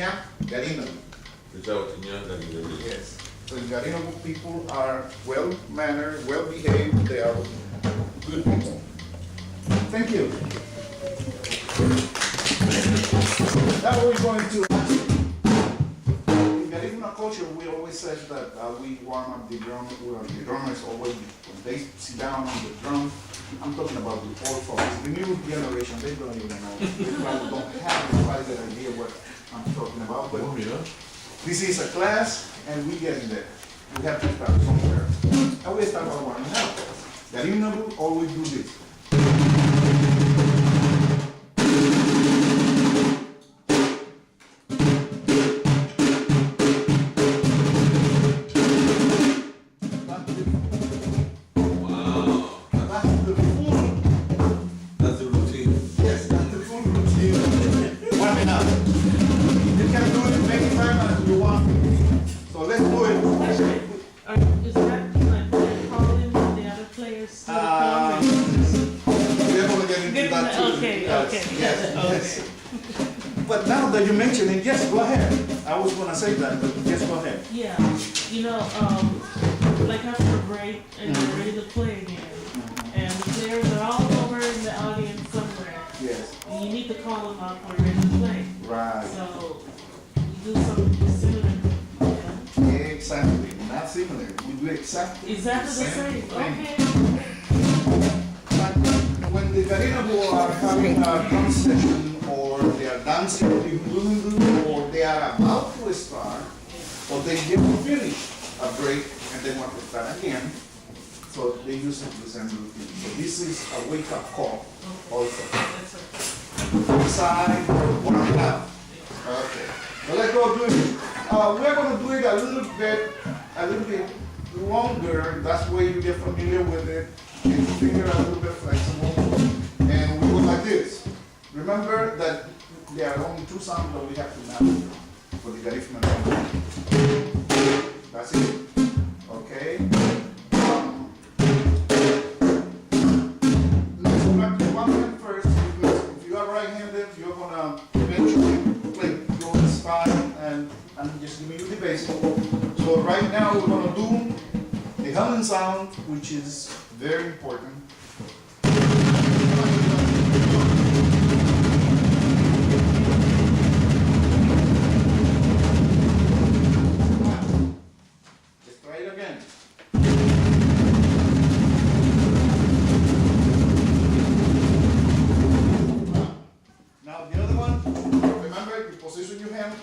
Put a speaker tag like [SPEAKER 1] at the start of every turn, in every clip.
[SPEAKER 1] Tiña, Garino. Yes. So Garino people are well-mannered, well-behaved, they are good people. Thank you. Now we're going to, in Garifuna culture, we always said that we warm up the drum, the drummers always, when they sit down on the drum, I'm talking about the old folks, the new generation, they don't even know, they probably don't have the quite good idea what I'm talking about, but this is a class and we get in there. We have to start somewhere. And we start by warming up. Garifuna always do this. But now that you mention it, yes, go ahead. I was going to say that, but yes, go ahead.
[SPEAKER 2] Yeah, you know, like after a break and we're ready to play again, and the players are all over in the audience somewhere.
[SPEAKER 1] Yes.
[SPEAKER 2] And you need to call them out when you're ready to play.
[SPEAKER 1] Right.
[SPEAKER 2] So you do something similar.
[SPEAKER 1] Yeah. Exactly, not similar. We do exactly
[SPEAKER 2] the same. Okay.
[SPEAKER 1] When the Garifuna are having a drum session, or they are dancing the hulu, or they are about to start, or they just finish a break and they want to start again, so they use the same routine. So this is a wake-up call also. Side or warm up. Okay. So let's go do it. We're going to do it a little bit longer. That's why you get familiar with it. Get your finger a little bit flexible. And we go like this. Remember that there are only two sounds that we have to master for the Garifuna. That's it. Okay. Let's practice one hand first, because if you are right-handed, you're gonna eventually play your style and just give me the basic. So right now we're gonna do the humming sound, which is very important.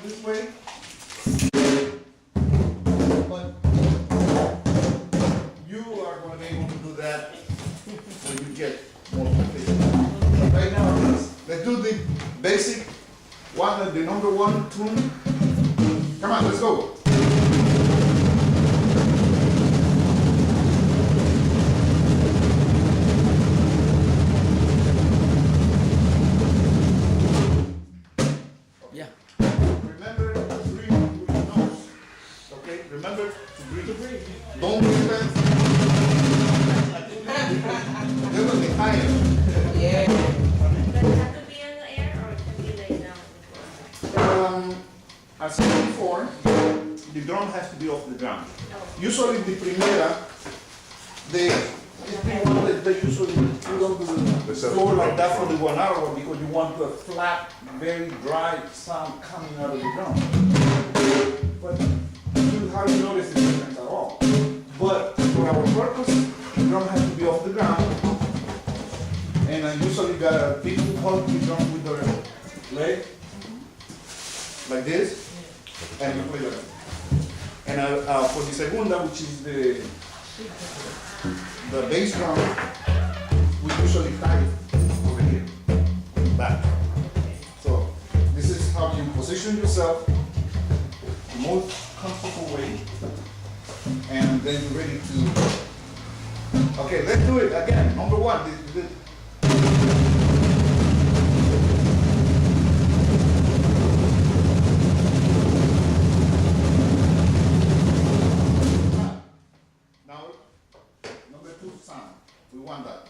[SPEAKER 1] This way, but you are going to be able to do that when you get more practice. Right now, let's do the basic one, the number one tune. Come on, let's go. Remember to breathe. Don't breathe fast. They're going to be higher.
[SPEAKER 3] Yeah.
[SPEAKER 4] Does it have to be in the air or it can be laid down?
[SPEAKER 1] As I said before, the drum has to be off the ground. Usually the primera, they usually put on the floor like that for the 1 hour because you want the flat, very dry sound coming out of the drum. But you hardly notice the difference at all. But for our purpose, the drum has to be off the ground. And I usually got people hold the drum with their leg, like this, and you play that. And for the segunda, which is the bass drum, we usually tie it over here, back. So this is how you position yourself the most comfortable way, and then you're ready to. Okay, let's do it again. Number one. Now, number two sound. We want that.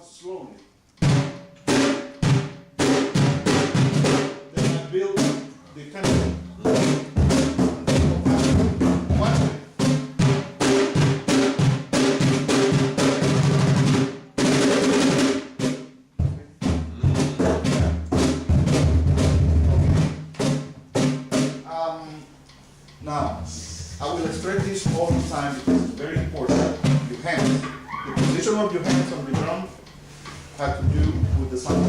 [SPEAKER 1] slowly. Then I build the tempo. Watch it. Now, I will stress this all the time because it's very important. Your hands, the position of your hands on the drum have to do with the sound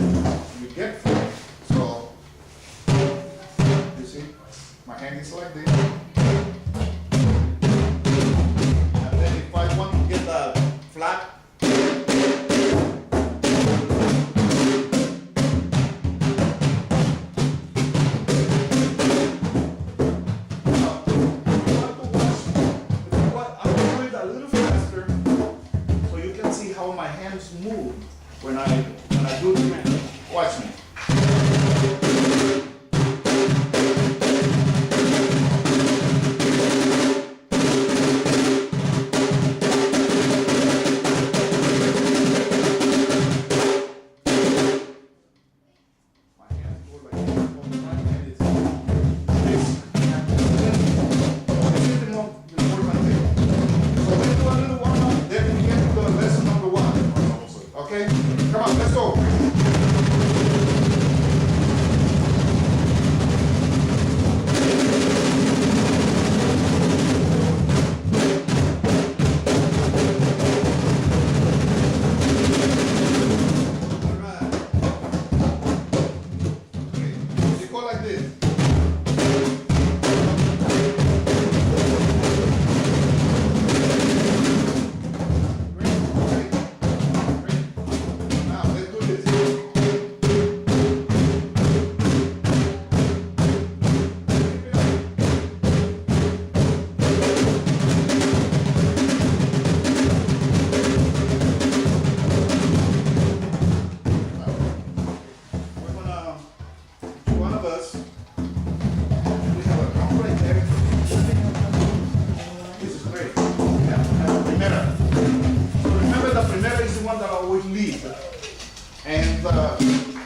[SPEAKER 1] you get from it. So, you see, my hand is like this. And then if I want to get the flat, how my hands move when I do the watch me. My hands go like this all the time, and it's this. This is the most important thing. So we do a little warm up, then we get to the lesson number 1. Okay? Come on, let's go. Alright. Okay, you go like this.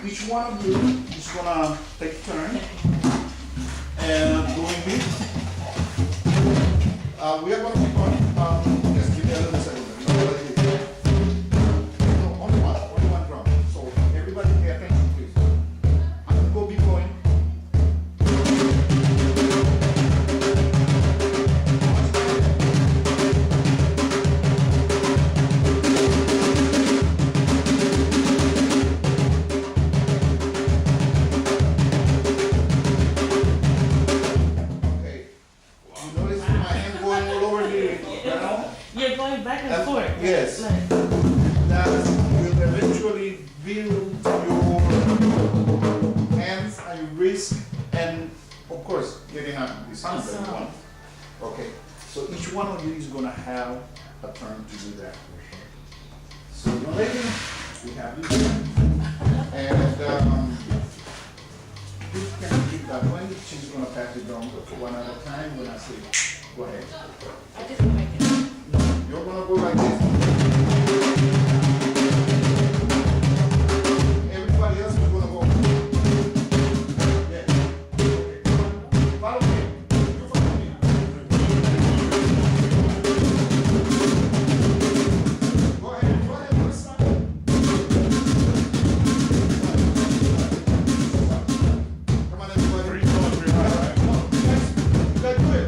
[SPEAKER 1] Each one of you is gonna take a turn and doing this. We are gonna keep on. Just give me a little second. No, only one drum. So everybody pay attention, please. I'm gonna be going.
[SPEAKER 2] Back and forth.
[SPEAKER 1] Yes.
[SPEAKER 2] Like,
[SPEAKER 1] That will eventually build your hands and your wrist and of course getting the sound that you want. Okay. So each one of you is gonna have a turn to do that. So young lady, we have you. And you can keep that one. She's gonna pass the drum one at a time when I say go ahead.
[SPEAKER 4] I just make it.
[SPEAKER 1] You're gonna go like this. Everybody else is gonna go. Yeah. Okay. Follow me. You follow me. Go ahead. Let's start. Come on, everybody. 3 tones behind, right? No, you guys do it.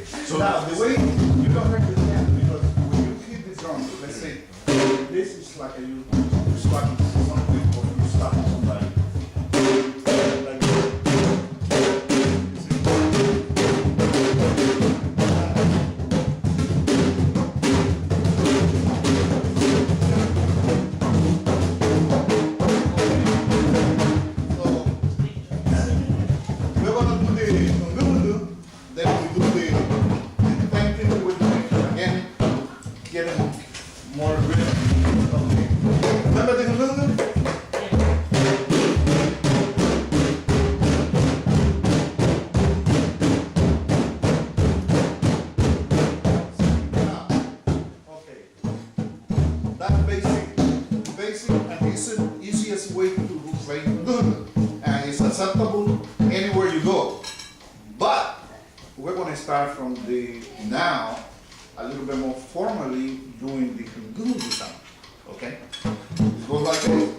[SPEAKER 1] Okay, so now the way you don't hurt the hand, because when you hit the drum, let's say this is like you slapping something or you slap somebody. Like this. From the now a little bit more formally doing the Hindu sound. Okay? It goes like this.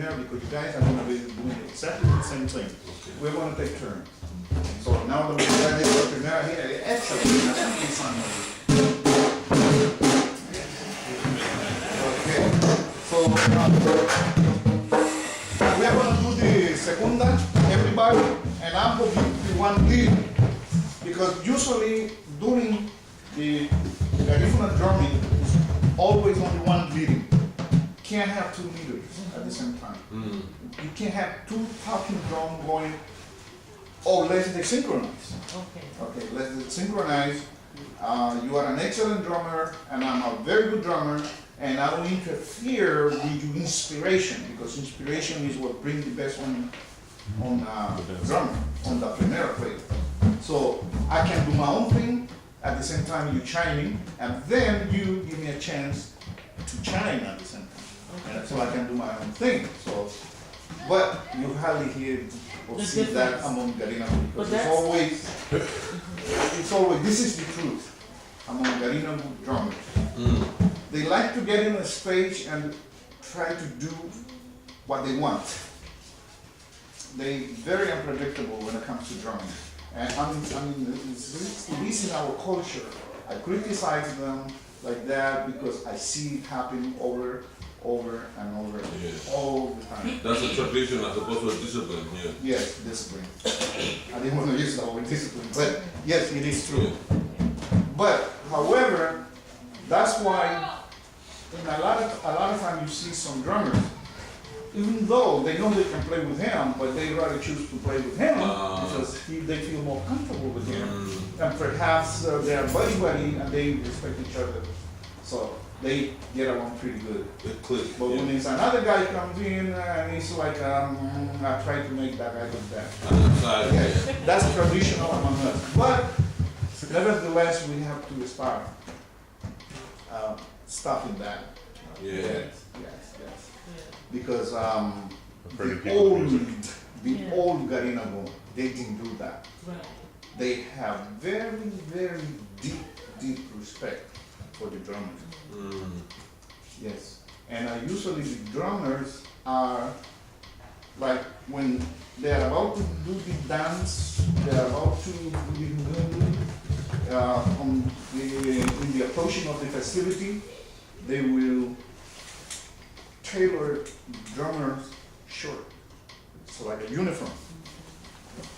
[SPEAKER 1] Because you guys are going to be doing exactly the same thing. We're going to take turns. So now that we've done this primera here, excellent. Okay. So we are going to do the segunda, everybody, and I'm going to be one lead. Because usually during the Garifuna drumming, it's always only one leading. Can't have two leaders at the same time. You can't have two talking drum going, oh, let's synchronize. Okay, let's synchronize. You are an excellent drummer, and I'm a very good drummer, and I don't interfere with your inspiration, because inspiration is what brings the best on the drummer, on the primera player. So I can do my own thing, at the same time you chiming, and then you give me a chance to chime at the same time. And so I can do my own thing. So, but you hardly hear or see that among Garina, because it's always, this is the truth among Garina drummers. They like to get in a stage and try to do what they want. They're very unpredictable when it comes to drumming. And I mean, it's in our culture. I criticize them like that because I see it happening over and over all the time.
[SPEAKER 3] That's a tradition as opposed to a discipline, yeah.
[SPEAKER 1] Yes, discipline. I didn't want to use the word discipline, but yes, it is true. But however, that's why in a lot of times you see some drummers, even though they know they can play with him, but they rather choose to play with him because they feel more comfortable with him, and perhaps they are buddy and they respect each other, so they get along pretty good. But when there's another guy comes in and he's like, I try to make that guy look bad. That's traditional among us. But Nevertheless, we have to start stopping that.
[SPEAKER 3] Yeah.
[SPEAKER 1] Yes.
[SPEAKER 2] Yeah.
[SPEAKER 1] Because
[SPEAKER 5] Pretty
[SPEAKER 1] the
[SPEAKER 5] people
[SPEAKER 1] old,
[SPEAKER 5] music.
[SPEAKER 2] Yeah.
[SPEAKER 1] old Garifuna, they didn't do that.
[SPEAKER 2] Right.
[SPEAKER 1] They have very, very deep respect for the drummers.
[SPEAKER 3] Mm.
[SPEAKER 1] Yes. And usually the drummers are like when they're about to do the dance, they're about to do in the approaching of the festivity, they will tailor the drummer's shirt. So like a uniform.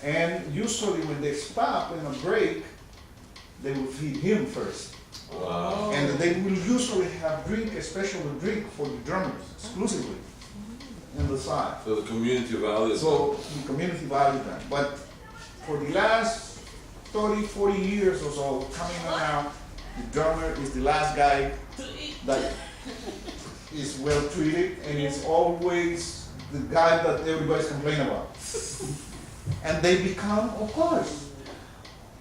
[SPEAKER 1] And usually when they stop in a break, they will feed him first.
[SPEAKER 3] Wow.
[SPEAKER 1] And they will usually have drink, a special drink for the drummers exclusively in the side.
[SPEAKER 3] So the community values.
[SPEAKER 1] So the community values that. But for the last 30, 40 years or so, coming around, the drummer is the last guy that is well treated and is always the guy that everybody's complaining about. And they become, of course,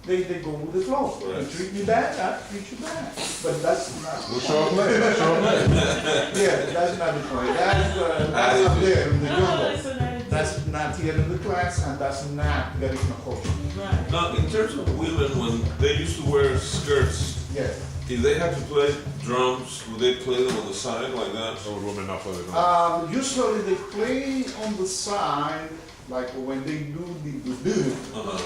[SPEAKER 1] they go with the flow.
[SPEAKER 3] Right.
[SPEAKER 1] You treat me bad, I treat you bad. But that's not.
[SPEAKER 5] We'll show up later. We'll show up later.
[SPEAKER 1] Yeah, that's not the point. That's up there in the
[SPEAKER 2] Oh,
[SPEAKER 1] jungle.
[SPEAKER 2] it's an attitude.
[SPEAKER 1] That's not here in the class, and that's not Garifuna culture.
[SPEAKER 2] Right.
[SPEAKER 3] Now, in terms of women, when they used to wear skirts,
[SPEAKER 1] Yes.
[SPEAKER 3] if they had to play drums, would they play them on the side like that?
[SPEAKER 5] So would women not play the drum?
[SPEAKER 1] Usually they play on the side, like when they do the gudur.
[SPEAKER 3] Uh-huh.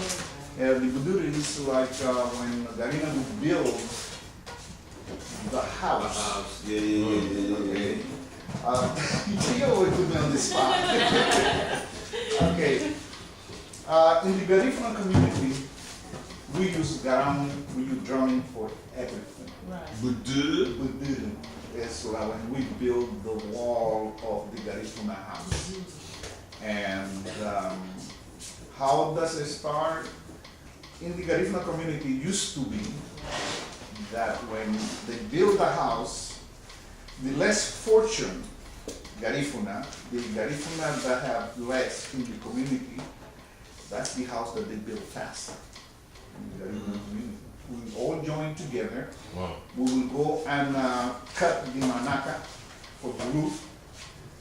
[SPEAKER 1] The gudur is like when Garina would build the house.
[SPEAKER 3] Yeah.
[SPEAKER 1] Okay. He always put me on the spot. Okay. In the Garifuna community, we use garam, we use drumming for everything.
[SPEAKER 2] Right.
[SPEAKER 3] Budu.
[SPEAKER 1] Gudur is like when we build the wall of the Garifuna house. And how does it start? In the Garifuna community, used to be that when they build a house, the less fortunate Garifuna, the Garifuna that have less in the community, that's the house that they build faster. In the Garifuna community, we all join together.
[SPEAKER 5] Wow.
[SPEAKER 1] We will go and cut the manaka for the roof,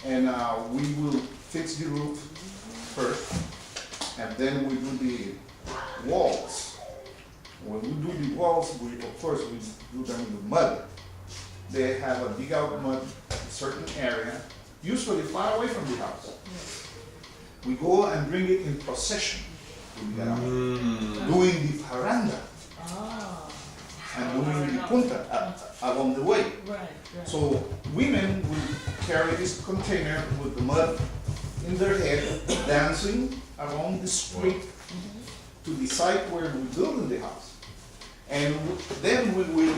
[SPEAKER 1] and we will fix the roof first, and then we do the walls. When we do the walls, we of course we do them with mud. They have a dig out mud in a certain area, usually far away from the house. We go and bring it in procession with the garam, doing the paranda
[SPEAKER 2] Ah.
[SPEAKER 1] and doing the punta along the way.
[SPEAKER 2] Right. Right.
[SPEAKER 1] So women will carry this container with the mud in their head, dancing along the street to the site where we're building the house. And then we will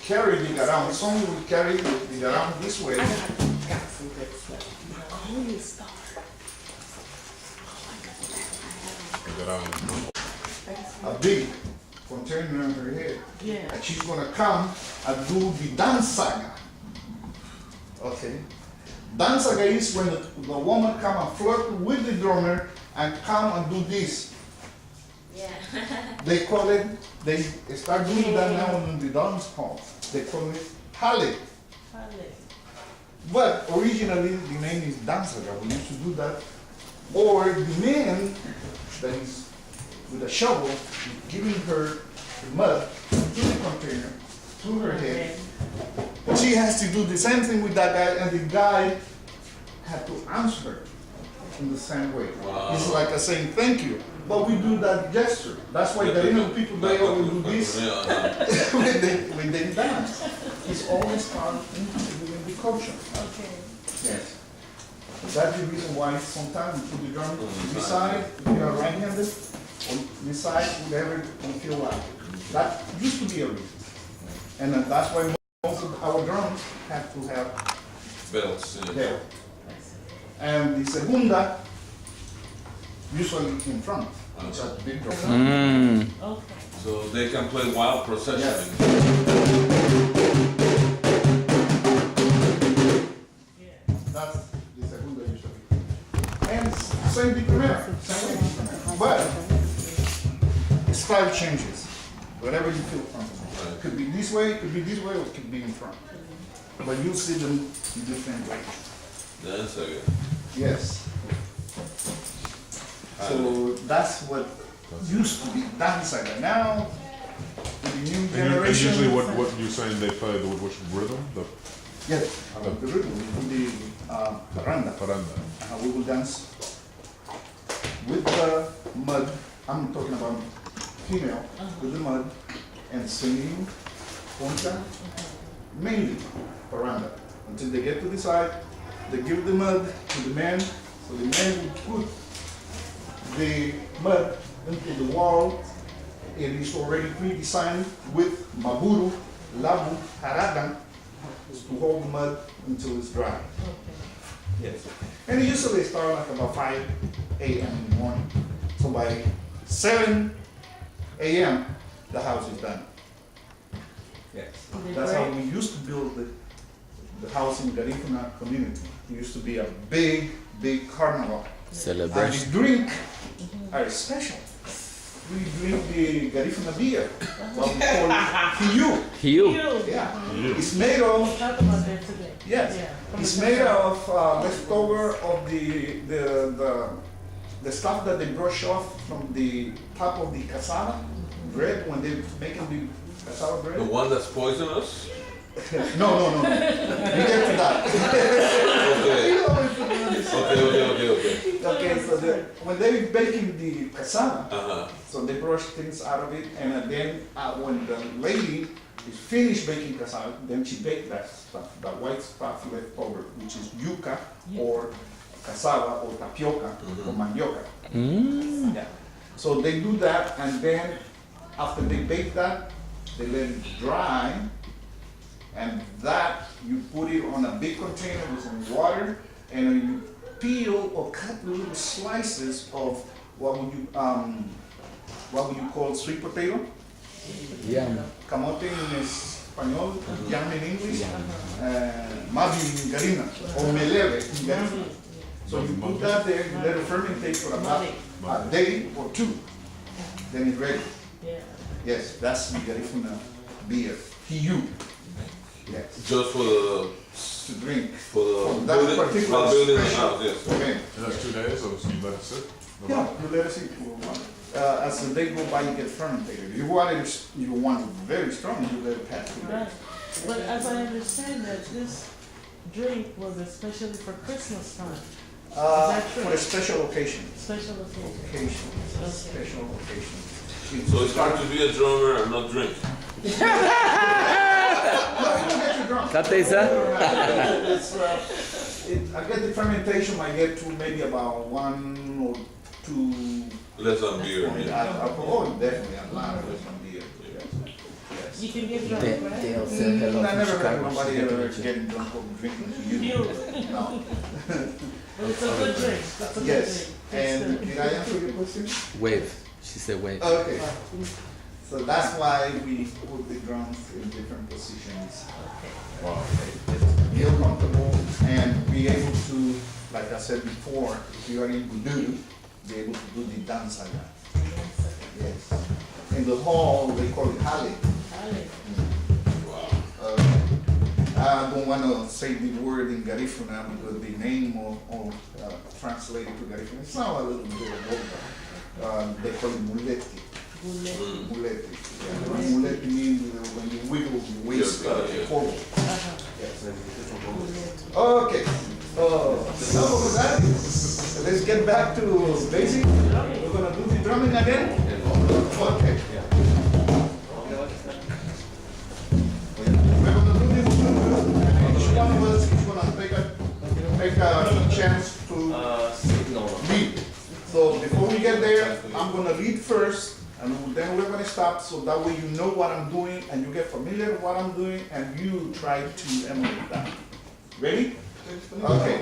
[SPEAKER 1] carry the garam. Some will carry the garam this way. A big container on her head.
[SPEAKER 2] Yeah.
[SPEAKER 1] And she's gonna come and do the dansaga. Okay? Dansaga is when the woman come and flirt with the drummer and come and do this.
[SPEAKER 4] Yeah.
[SPEAKER 1] They call it, they start doing that now in the dance hall. They call it hale. But originally the name is dansaga. We used to do that. Or the man that is with a shovel giving her the mud to the container, to her head. She has to do the same thing with that guy, and the guy had to answer in the same way.
[SPEAKER 3] Wow.
[SPEAKER 1] It's like a saying thank you, but we do that gesture. That's why the Indian people, they always do this when they dance. It's always part of the culture.
[SPEAKER 2] Okay.
[SPEAKER 1] Yes. That's the reason why sometimes we put the drum this side, if you are right-handed, on this side, whatever you feel like. That used to be a reason. And that's why most of our drums have to have
[SPEAKER 3] Belts. Yeah.
[SPEAKER 1] bell. And the segunda, usually in front, which are big drum.
[SPEAKER 2] Okay.
[SPEAKER 3] So they can play wild procession.
[SPEAKER 1] Yes.
[SPEAKER 2] Yeah.
[SPEAKER 1] That's the segunda usually. And same the primera, same thing. But style changes. whatever you feel comfortable. It could be this way, it could be this way, or it could be in front. But you'll see them in different ways.
[SPEAKER 3] That's okay.
[SPEAKER 1] Yes. So that's what used to be dance like that. Now, with the new
[SPEAKER 5] And
[SPEAKER 1] generation.
[SPEAKER 5] usually what you saying they play the which rhythm? The
[SPEAKER 1] Yes, the rhythm, we do the paranda.
[SPEAKER 5] paranda.
[SPEAKER 1] We will dance with the mud. I'm talking about female, with the mud and singing concha, mainly paranda. Until they get to the side, they give the mud to the man, so the man will put the mud into the wall. It is already pre-designed with maburu, labu, haradan, to hold the mud until it's dry. Yes. And it usually start like about 5 a.m. in the morning. So by 7 a.m. the house is done. Yes. That's how we used to build the house in Garifuna community. It used to be a big, big carnival.
[SPEAKER 6] Celebration.
[SPEAKER 1] And the drink are special. We drink the Garifuna beer, what we call GAHFU.
[SPEAKER 6] Hugh.
[SPEAKER 1] Yeah. It's made of,
[SPEAKER 2] We'll talk about that today.
[SPEAKER 1] yes,
[SPEAKER 2] Yeah.
[SPEAKER 1] it's made of leftover of the stuff that they brush off from the top of the cassava bread when they're making the cassava
[SPEAKER 3] The
[SPEAKER 1] bread.
[SPEAKER 3] one that's poisonous?
[SPEAKER 1] No. We get to that.
[SPEAKER 3] Okay.
[SPEAKER 1] Okay, so when they're baking the cassava,
[SPEAKER 3] Uh-huh.
[SPEAKER 1] so they brush things out of it, and then when the lady is finished baking cassava, then she bakes that stuff, that white stuff left over, which is yuca or cassava or tapioca or mandioca. Yeah. So they do that, and then after they bake that, they let it dry, and that you put it on a big container with some water, and you peel or cut little slices of what would you call sweet potato?
[SPEAKER 6] Yum.
[SPEAKER 1] Camote in español, yam in English, mabi in Garina, or meleve in Garina. So you put that there, you let it fermentate for about a day or two, then it's ready.
[SPEAKER 2] Yeah.
[SPEAKER 1] Yes, that's the Garifuna beer. GAHFU. Yes,
[SPEAKER 3] Just for the
[SPEAKER 1] to drink.
[SPEAKER 3] for
[SPEAKER 1] that
[SPEAKER 3] building,
[SPEAKER 1] particular
[SPEAKER 3] building the
[SPEAKER 1] special
[SPEAKER 3] house, yes.
[SPEAKER 1] event.
[SPEAKER 5] And that's 2 days, or so you let it sit?
[SPEAKER 1] Yeah, you let it sit for a while. As the day go by, you get fermented. If you want it, you want it very strong, you let it pass 2
[SPEAKER 2] Right.
[SPEAKER 1] days.
[SPEAKER 2] But as I understand that this drink was especially for Christmas time, that true?
[SPEAKER 1] For a special occasion.
[SPEAKER 2] special occasion.
[SPEAKER 1] Occasion,
[SPEAKER 2] Okay.
[SPEAKER 1] special occasion.
[SPEAKER 3] So it's hard to be a drummer and not drink.
[SPEAKER 1] No, you don't get you drunk.
[SPEAKER 6] Tateza?
[SPEAKER 1] I get the fermentation, I get to maybe about 1 or 2
[SPEAKER 3] Less than beer.
[SPEAKER 1] point
[SPEAKER 3] Yeah.
[SPEAKER 1] alcohol, definitely a lot of some beer. Yes.
[SPEAKER 2] You can get drunk, right?
[SPEAKER 6] They'll say hello
[SPEAKER 1] I
[SPEAKER 6] from
[SPEAKER 1] never heard
[SPEAKER 6] Chicago.
[SPEAKER 1] nobody ever getting drunk or drinking to you.
[SPEAKER 2] You.
[SPEAKER 1] No.
[SPEAKER 2] But it's a good drink. It's a good
[SPEAKER 1] Yes,
[SPEAKER 2] drink.
[SPEAKER 1] and did I answer your question?
[SPEAKER 6] Wave. She said wave.
[SPEAKER 1] Okay. So that's why we put the drums in different positions.
[SPEAKER 5] Wow.
[SPEAKER 1] Feel comfortable and be able to, like I said before, if you are in Budu, be able to do the dance like that. Yes. In the hall, they call it hale. I don't want to say the word in Garifuna because the name of translated to Garifuna, it's not a little bit of both. They call it muleti. Muleti. Yeah. Muleti means when you wiggle the waist forward. Yes. Okay. So with that, let's get back to basic. We're gonna do the drumming again. Okay. We're gonna do this. Each one of us is gonna take a chance to lead. So before we get there, I'm gonna lead first, and then we're gonna stop, so that way you know what I'm doing, and you get familiar with what I'm doing, and you try to emulate that. Ready? Okay.